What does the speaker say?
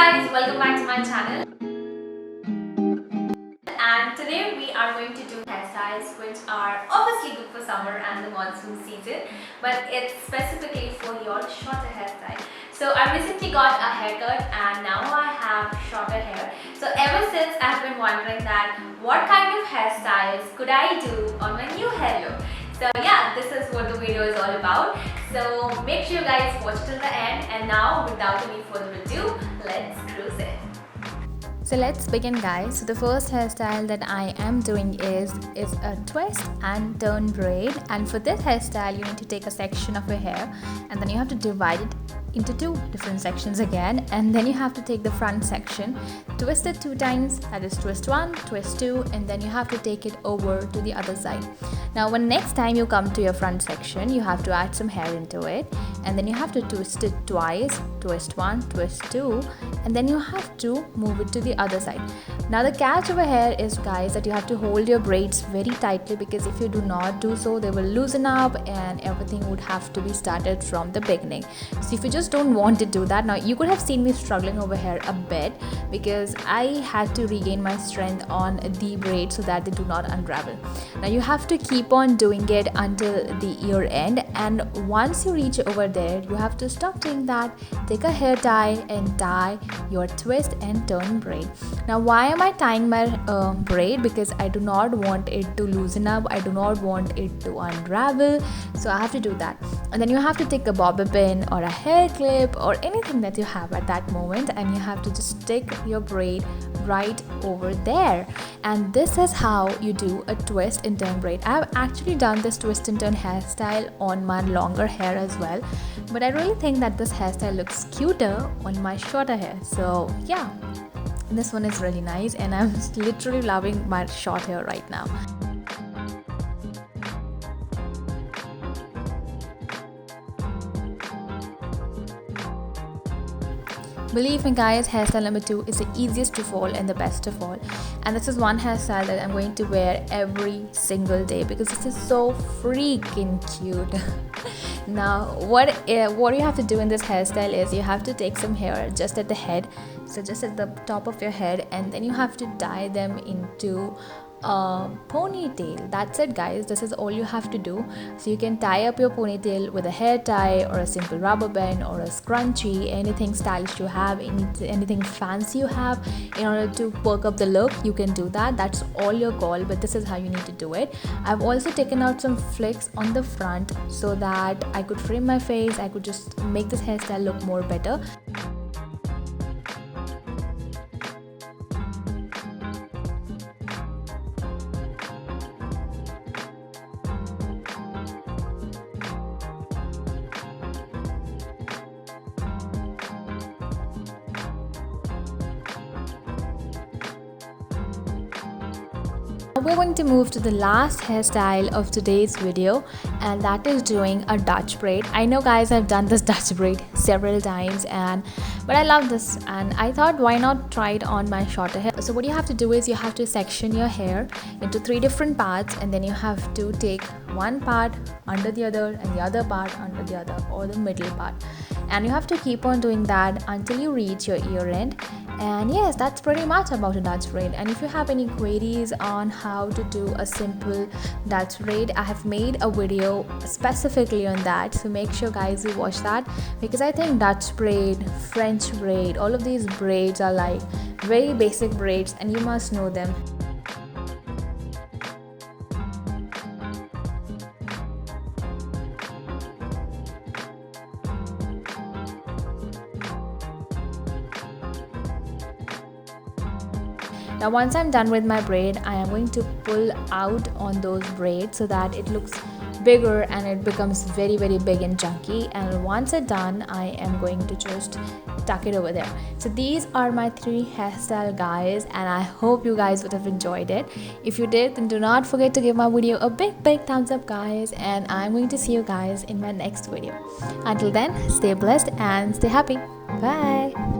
guys, welcome back to my channel. And today we are going to do hairstyles which are obviously good for summer and the monsoon season, but it's specifically for your shorter hairstyle. So I recently got a haircut and now I have shorter hair. So ever since I've been wondering that what kind of hairstyles could I do on my new hair look. So yeah, this is what the video is all about. So make sure you guys watch till the end, and now without any further ado, let's cruise it. So let's begin, guys. So the first hairstyle that I am doing is a twist and turn braid, and for this hairstyle you need to take a section of your hair and then you have to divide it into two different sections again, and then you have to take the front section, twist it 2 times, that is twist 1, twist 2, and then you have to take it over to the other side. Now when next time you come to your front section, you have to add some hair into it, and then you have to twist it twice, twist 1, twist 2, and then you have to move it to the other side. Now the catch over here is, guys, that you have to hold your braids very tightly, because if you do not do so, they will loosen up and everything would have to be started from the beginning. So if you just don't want to do that, now you could have seen me struggling over here a bit because I had to regain my strength on the braid so that they do not unravel. Now you have to keep on doing it until the ear end, and once you reach over there, you have to stop doing that, take a hair tie and tie your twist and turn braid. Now why am I tying my braid? Because I do not want it to loosen up, I do not want it to unravel, so I have to do that. And then you have to take a bobby pin or a hair clip or anything that you have at that moment, and you have to just stick your braid right over there. And this is how you do a twist and turn braid. I've actually done this twist and turn hairstyle on my longer hair as well, but I really think that this hairstyle looks cuter on my shorter hair. So yeah, this one is really nice and I'm literally loving my short hair right now. Believe me, guys, hairstyle number 2 is the easiest of all and the best of all, and this is one hairstyle that I'm going to wear every single day because this is so freaking cute. Now what you have to do in this hairstyle is you have to take some hair just at the head, so just at the top of your head, and then you have to dye them into a ponytail. That's it, guys. This is all you have to do. So you can tie up your ponytail with a hair tie or a simple rubber band or a scrunchie, anything stylish you have, anything fancy you have in order to perk up the look, you can do that. That's all your call, but this is how you need to do it. I've also taken out some flicks on the front so that I could frame my face, I could just make this hairstyle look more better. We're going to move to the last hairstyle of today's video, and that is doing a Dutch braid. I know, guys, I've done this Dutch braid several times, but I love this and I thought why not try it on my shorter hair. So what you have to do is you have to section your hair into 3 different parts, and then you have to take one part under the other and the other part under the other, or the middle part, and you have to keep on doing that until you reach your ear end. And yes, that's pretty much about a Dutch braid. And if you have any queries on how to do a simple Dutch braid, I have made a video specifically on that, so make sure, guys, you watch that, because I think Dutch braid, French braid, all of these braids are like very basic braids and you must know them. Now once I'm done with my braid, I am going to pull out on those braids so that it looks bigger and it becomes very big and chunky. And once it's done, I am going to just tuck it over there. So these are my 3 hairstyle, guys, and I hope you guys would have enjoyed it. If you did, then do not forget to give my video a big thumbs up, guys, and I'm going to see you guys in my next video. Until then, stay blessed and stay happy. Bye.